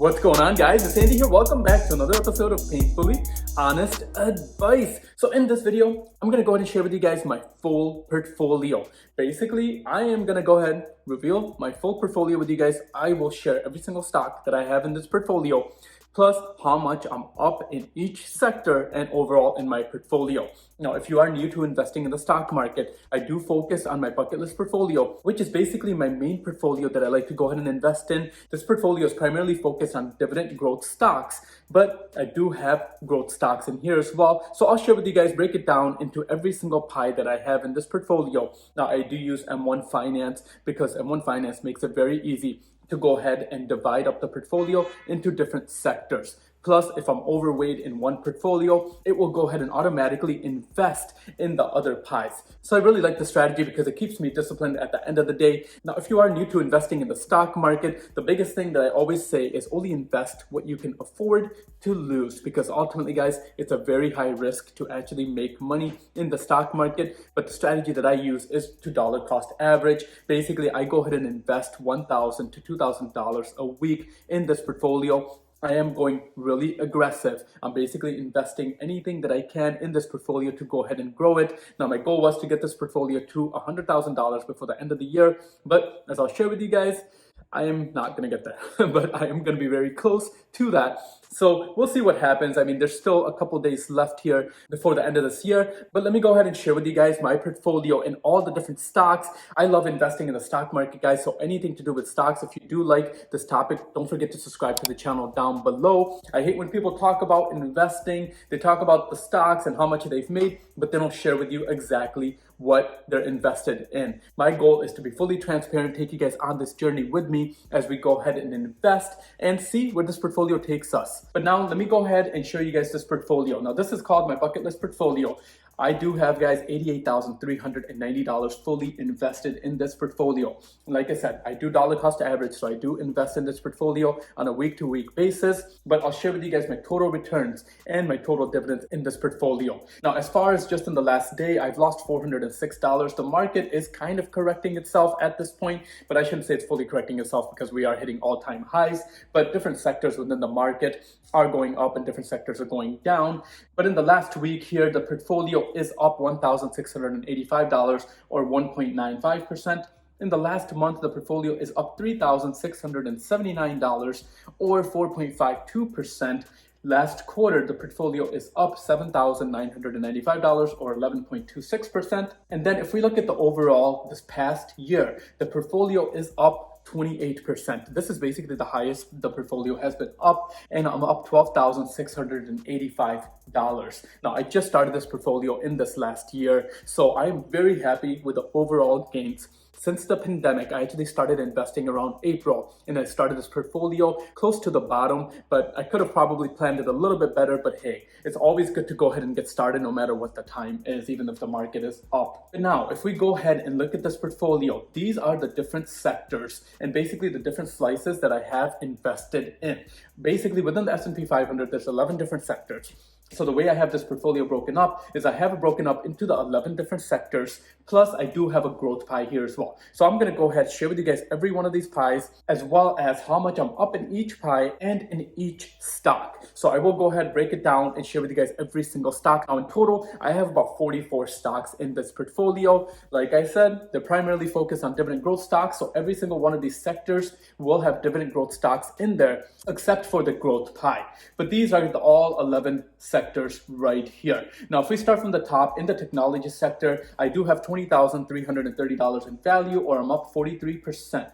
What's going on, guys? It's Andy here. Welcome back to another episode of Painfully Honest Advice. So in this video, I'm going to go ahead and share with you guys my full portfolio. Basically, I am going to go ahead and reveal my full portfolio with you guys. I will share every single stock that I have in this portfolio, plus how much I'm up in each sector and overall in my portfolio. Now, if you are new to investing in the stock market, I do focus on my bucket list portfolio, which is basically my main portfolio that I like to go ahead and invest in. This portfolio is primarily focused on dividend growth stocks, but I do have growth stocks in here as well. So I'll share with you guys, break it down into every single pie that I have in this portfolio. Now, I do use M1 Finance because M1 Finance makes it very easy to go ahead and divide up the portfolio into different sectors. Plus, if I'm overweight in one portfolio, it will go ahead and automatically invest in the other pies. So I really like the strategy because it keeps me disciplined at the end of the day. Now, if you are new to investing in the stock market, the biggest thing that I always say is only invest what you can afford to lose, because ultimately, guys, it's a very high risk to actually make money in the stock market. But the strategy that I use is to dollar cost average. Basically, I go ahead and invest $1,000 to $2,000 a week in this portfolio. I am going really aggressive. I'm basically investing anything that I can in this portfolio to go ahead and grow it. Now, my goal was to get this portfolio to $100,000 before the end of the year, but as I'll share with you guys, I am not going to get there, but I am going to be very close to that. So we'll see what happens. I mean, there's still a couple days left here before the end of this year, but let me go ahead and share with you guys my portfolio in all the different stocks. I love investing in the stock market, guys. So anything to do with stocks, if you do like this topic, don't forget to subscribe to the channel down below. I hate when people talk about investing. They talk about the stocks and how much they've made, but they don't share with you exactly what they're invested in. My goal is to be fully transparent, take you guys on this journey with me as we go ahead and invest and see where this portfolio takes us. But now let me go ahead and show you guys this portfolio. Now, this is called my bucket list portfolio. I do have, guys, $88,390 fully invested in this portfolio. Like I said, I do dollar cost average, so I do invest in this portfolio on a week-to-week basis, but I'll share with you guys my total returns and my total dividends in this portfolio. Now, as far as just in the last day, I've lost $406. The market is kind of correcting itself at this point, but I shouldn't say it's fully correcting itself because we are hitting all-time highs, but different sectors within the market are going up and different sectors are going down. But in the last week here, the portfolio is up $1,685 or 1.95%. In the last month, the portfolio is up $3,679 or 4.52%. Last quarter, the portfolio is up $7,995 or 11.26%. And then if we look at the overall this past year, the portfolio is up 28%. This is basically the highest the portfolio has been up, and I'm up $12,685. Now, I just started this portfolio in this last year, so I'm very happy with the overall gains. Since the pandemic, I actually started investing around April, and I started this portfolio close to the bottom, but I could have probably planned it a little bit better, but hey, it's always good to go ahead and get started no matter what the time is, even if the market is up. But now, if we go ahead and look at this portfolio, these are the different sectors and basically the different slices that I have invested in. Basically, within the S&P 500, there's 11 different sectors. So the way I have this portfolio broken up is I have it broken up into the 11 different sectors, plus I do have a growth pie here as well. So I'm going to go ahead and share with you guys every one of these pies, as well as how much I'm up in each pie and in each stock. So I will go ahead, break it down, and share with you guys every single stock. Now in total, I have about 44 stocks in this portfolio. Like I said, they're primarily focused on dividend growth stocks. So every single one of these sectors will have dividend growth stocks in there, except for the growth pie. But these are the all 11 sectors right here. Now, if we start from the top, in the technology sector, I do have $20,330 in value, or I'm up 43%.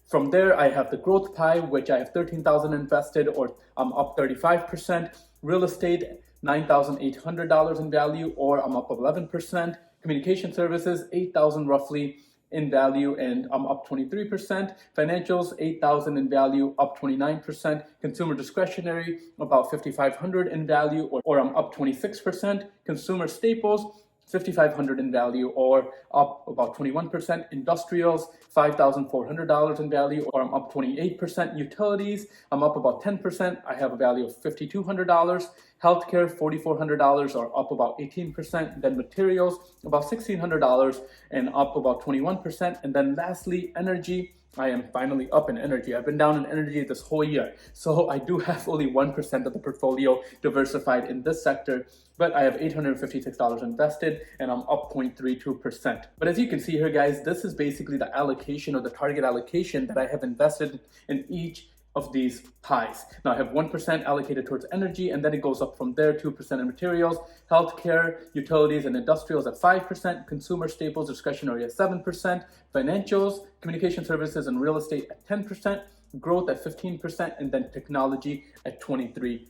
From there, I have the growth pie, which I have $13,000 invested, or I'm up 35%. Real estate, $9,800 in value, or I'm up 11%. Communication services, $8,000 roughly in value, and I'm up 23%. Financials, $8,000 in value, up 29%. Consumer discretionary, about $5,500 in value, or I'm up 26%. Consumer staples, $5,500 in value, or up about 21%. Industrials, $5,400 in value, or I'm up 28%. Utilities, I'm up about 10%. I have a value of $5,200. Healthcare, $4,400, or up about 18%. Then materials, about $1,600 and up about 21%. And then lastly, energy, I am finally up in energy. I've been down in energy this whole year. So I do have only 1% of the portfolio diversified in this sector, but I have $856 invested and I'm up 0.32%. But as you can see here, guys, this is basically the allocation or the target allocation that I have invested in each of these pies. Now I have 1% allocated towards energy, and then it goes up from there, 2% in materials, healthcare, utilities, and industrials at 5%, consumer staples, discretionary at 7%, financials, communication services, and real estate at 10%, growth at 15%, and then technology at 23%.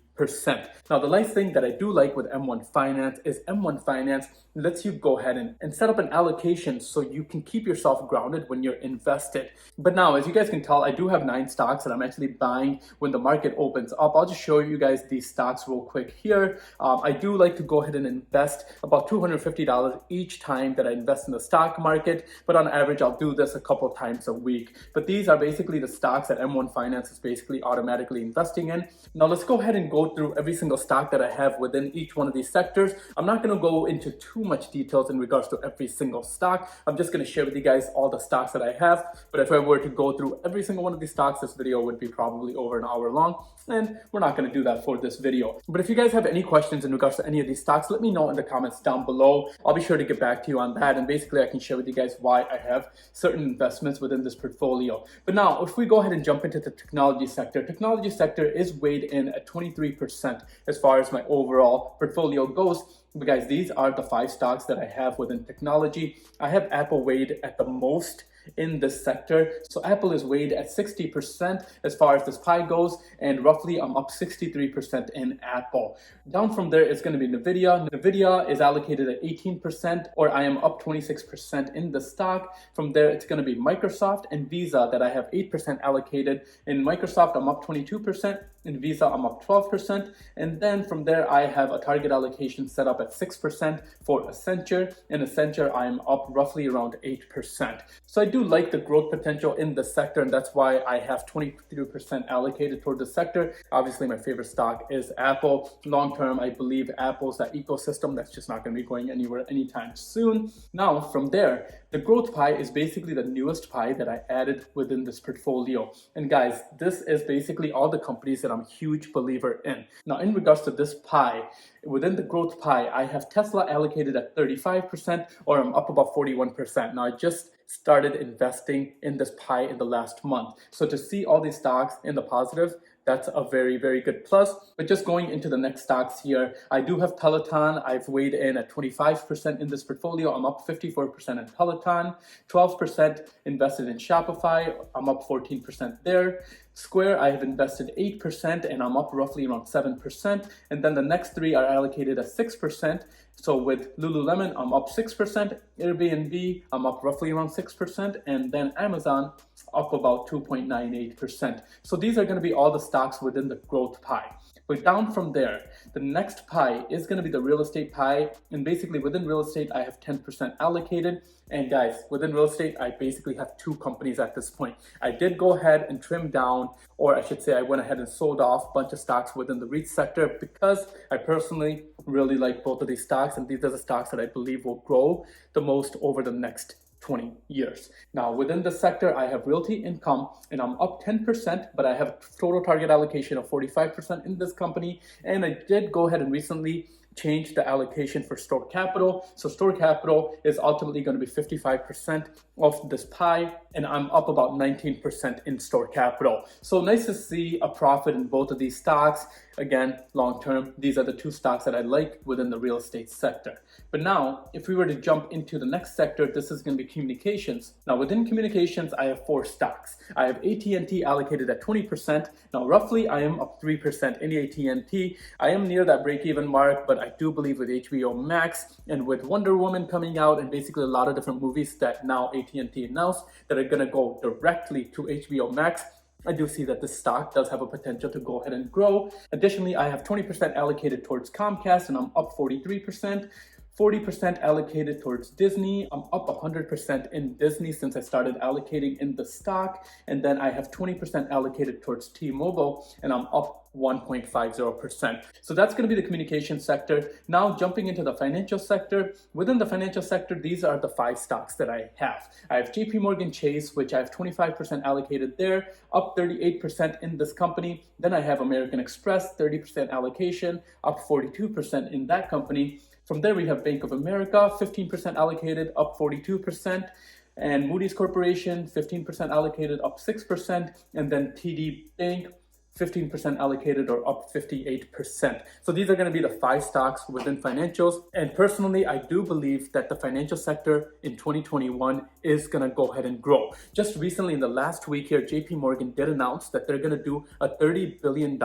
Now, the nice thing that I do like with M1 Finance is M1 Finance lets you go ahead and set up an allocation so you can keep yourself grounded when you're invested. But now, as you guys can tell, I do have 9 stocks that I'm actually buying when the market opens up. I'll just show you guys these stocks real quick here. I do like to go ahead and invest about $250 each time that I invest in the stock market, but on average, I'll do this a couple times a week. But these are basically the stocks that M1 Finance is basically automatically investing in. Now, let's go ahead and go through every single stock that I have within each one of these sectors. I'm not going to go into too much details in regards to every single stock. I'm just going to share with you guys all the stocks that I have. But if I were to go through every single one of these stocks, this video would be probably over an hour long, and we're not going to do that for this video. But if you guys have any questions in regards to any of these stocks, let me know in the comments down below. I'll be sure to get back to you on that, and basically I can share with you guys why I have certain investments within this portfolio. But now, if we go ahead and jump into the technology sector is weighed in at 23% as far as my overall portfolio goes. But guys, these are the 5 stocks that I have within technology. I have Apple weighed at the most in this sector. So Apple is weighed at 60% as far as this pie goes, and roughly I'm up 63% in Apple. Down from there, it's going to be Nvidia. Nvidia is allocated at 18%, or I am up 26% in the stock. From there, it's going to be Microsoft and Visa that I have 8% allocated. In Microsoft, I'm up 22%. In Visa, I'm up 12%. And then from there, I have a target allocation set up at 6% for Accenture. In Accenture, I'm up roughly around 8%. So I do like the growth potential in the sector, and that's why I have 23% allocated toward the sector. Obviously, my favorite stock is Apple. Long term, I believe Apple's that ecosystem that's just not going to be going anywhere anytime soon. Now, from there, the growth pie is basically the newest pie that I added within this portfolio. And guys, this is basically all the companies that I'm a huge believer in. Now, in regards to this pie, within the growth pie, I have Tesla allocated at 35%, or I'm up about 41%. Now, I just started investing in this pie in the last month. So to see all these stocks in the positive, that's a very, very good plus. But just going into the next stocks here, I do have Peloton. I've weighed in at 25% in this portfolio. I'm up 54% in Peloton, 12% invested in Shopify. I'm up 14% there. Square, I have invested 8% and I'm up roughly around 7%. And then the next 3 are allocated at 6%. So with Lululemon, I'm up 6%. Airbnb, I'm up roughly around 6%. And then Amazon, up about 2.98%. So these are going to be all the stocks within the growth pie. But down from there, the next pie is going to be the real estate pie. And basically within real estate, I have 10% allocated. And guys, within real estate, I basically have 2 companies at this point. I did go ahead and trim down, or I should say I went ahead and sold off a bunch of stocks within the REIT sector because I personally really like both of these stocks. And these are the stocks that I believe will grow the most over the next 20 years. Now, within the sector, I have realty income and I'm up 10%, but I have a total target allocation of 45% in this company. And I did go ahead and recently change the allocation for stored capital. So stored capital is ultimately going to be 55% of this pie, and I'm up about 19% in stored capital. So nice to see a profit in both of these stocks. Again, long term, these are the 2 stocks that I like within the real estate sector. But now, if we were to jump into the next sector, this is going to be communications. Now, within communications, I have 4 stocks. I have AT&T allocated at 20%. Now, roughly, I am up 3% in AT&T. I am near that break-even mark, but I do believe with HBO Max and with Wonder Woman coming out and basically a lot of different movies that now AT&T announced that are going to go directly to HBO Max, I do see that this stock does have a potential to go ahead and grow. Additionally, I have 20% allocated towards Comcast and I'm up 43%. 40% allocated towards Disney. I'm up 100% in Disney since I started allocating in the stock. And then I have 20% allocated towards T-Mobile, and I'm up 1.50%. So that's going to be the communication sector. Now jumping into the financial sector. Within the financial sector, these are the 5 stocks that I have. I have JP Morgan Chase, which I have 25% allocated there, up 38% in this company. Then I have American Express, 30% allocation, up 42% in that company. From there, we have Bank of America, 15% allocated, up 42%. And Moody's Corporation, 15% allocated, up 6%. And then TD Bank, 15% allocated, or up 58%. So these are going to be the 5 stocks within financials. And personally, I do believe that the financial sector in 2021 is going to go ahead and grow. Just recently in the last week here, JP Morgan did announce that they're going to do a $30 billion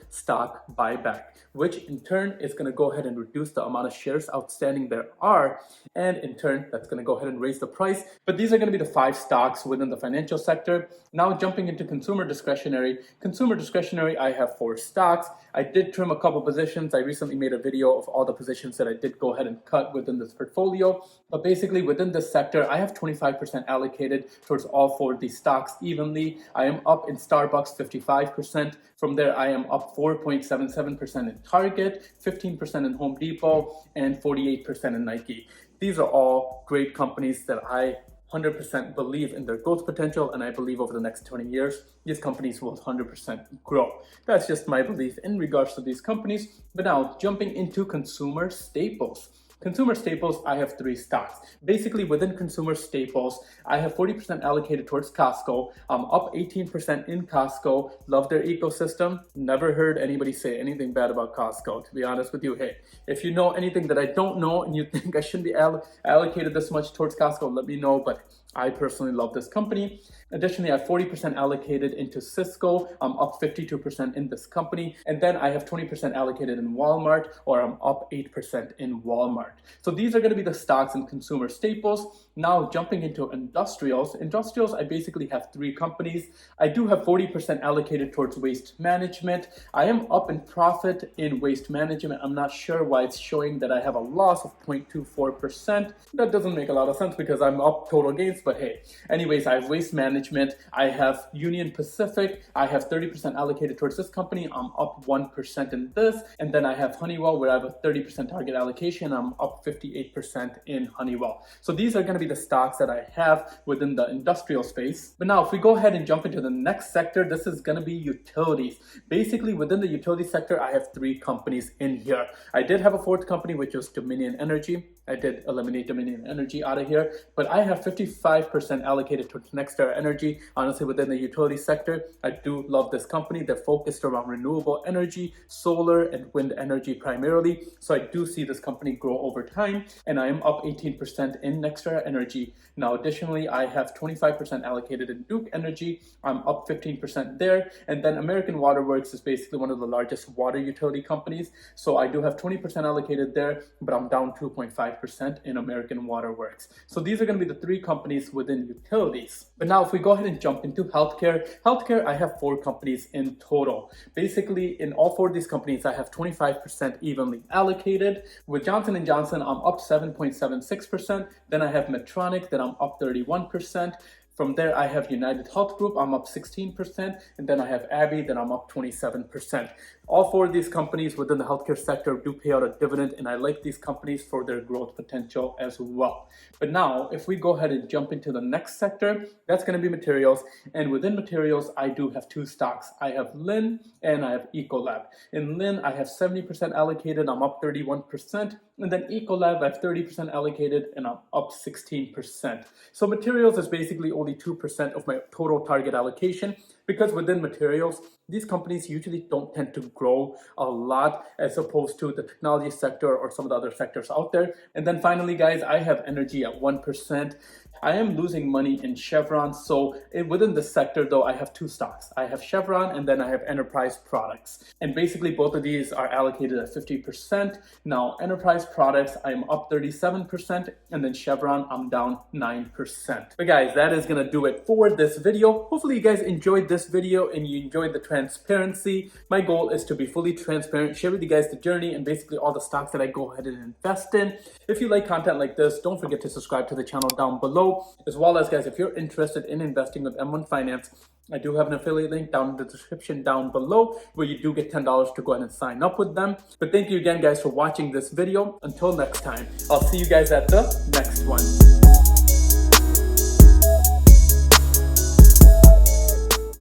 stock buyback, which in turn is going to go ahead and reduce the amount of shares outstanding there are. And in turn, that's going to go ahead and raise the price. But these are going to be the 5 stocks within the financial sector. Now jumping into consumer discretionary. Consumer discretionary, I have 4 stocks. I did trim a couple positions. I recently made a video of all the positions that I did go ahead and cut within this portfolio. But basically within this sector, I have 25% allocated towards all 4 of these stocks evenly. I am up in Starbucks 55%. From there, I am up 4.77% in Target, 15% in Home Depot, and 48% in Nike. These are all great companies that I 100% believe in their growth potential, and I believe over the next 20 years, these companies will 100% grow. That's just my belief in regards to these companies. But now, jumping into consumer staples. Consumer staples, I have 3 stocks. Basically, within consumer staples, I have 40% allocated towards Costco. I'm up 18% in Costco. Love their ecosystem. Never heard anybody say anything bad about Costco, to be honest with you. Hey, if you know anything that I don't know and you think I shouldn't be allocated this much towards Costco, let me know. But I personally love this company. Additionally, I have 40% allocated into Cisco. I'm up 52% in this company. And then I have 20% allocated in Walmart, or I'm up 8% in Walmart. So these are going to be the stocks and consumer staples. Now jumping into industrials. Industrials, I basically have 3 companies. I do have 40% allocated towards waste management. I am up in profit in waste management. I'm not sure why it's showing that I have a loss of 0.24%. That doesn't make a lot of sense because I'm up total gains, but hey. Anyways, I have waste management. I have Union Pacific. I have 30% allocated towards this company. I'm up 1% in this. And then I have Honeywell, where I have a 30% target allocation. I'm up 58% in Honeywell. So these are going to be the stocks that I have within the industrial space. But now if we go ahead and jump into the next sector, this is going to be utilities. Basically within the utility sector, I have 3 companies in here. I did have a 4th company, which was Dominion Energy. I did eliminate Dominion Energy out of here, but I have 55% allocated towards NextEra Energy. Honestly, within the utility sector, I do love this company. They're focused around renewable energy, solar and wind energy primarily. So I do see this company grow over time, and I am up 18% in NextEra Energy. Now, additionally, I have 25% allocated in Duke Energy. I'm up 15% there. And then American Water Works is basically one of the largest water utility companies. So I do have 20% allocated there, but I'm down 2.5% in American Water Works. So these are going to be the 3 companies within utilities. But now if we go ahead and jump into healthcare, I have 4 companies in total. Basically, in all 4 of these companies, I have 25% evenly allocated. With Johnson & Johnson, I'm up 7.76%. Then I have Medtronic, then I'm up 31%. From there, I have United Health Group, I'm up 16%, and then I have Abbey, then I'm up 27%. All 4 of these companies within the healthcare sector do pay out a dividend, and I like these companies for their growth potential as well. But now, if we go ahead and jump into the next sector, that's going to be materials. And within materials, I do have 2 stocks. I have Lin and I have Ecolab. In Lin, I have 70% allocated, I'm up 31%. And then Ecolab, I have 30% allocated, and I'm up 16%. So materials is basically only 2% of my total target allocation, because within materials, these companies usually don't tend to grow a lot as opposed to the technology sector or some of the other sectors out there. And then finally, guys, I have energy at 1%. I am losing money in Chevron. So within the sector though, I have two stocks. I have Chevron and then I have Enterprise Products. And basically both of these are allocated at 50%. Now Enterprise Products, I'm up 37%, and then Chevron, I'm down 9%. But guys, that is gonna do it for this video. Hopefully you guys enjoyed this video and you enjoyed the transparency. My goal is to be fully transparent, share with you guys the journey and basically all the stocks that I go ahead and invest in. If you like content like this, don't forget to subscribe to the channel down below. As well as guys, if you're interested in investing with M1 Finance, I do have an affiliate link down in the description down below where you do get $10 to go ahead and sign up with them. But thank you again guys for watching this video. Until next time, I'll see you guys at the next one.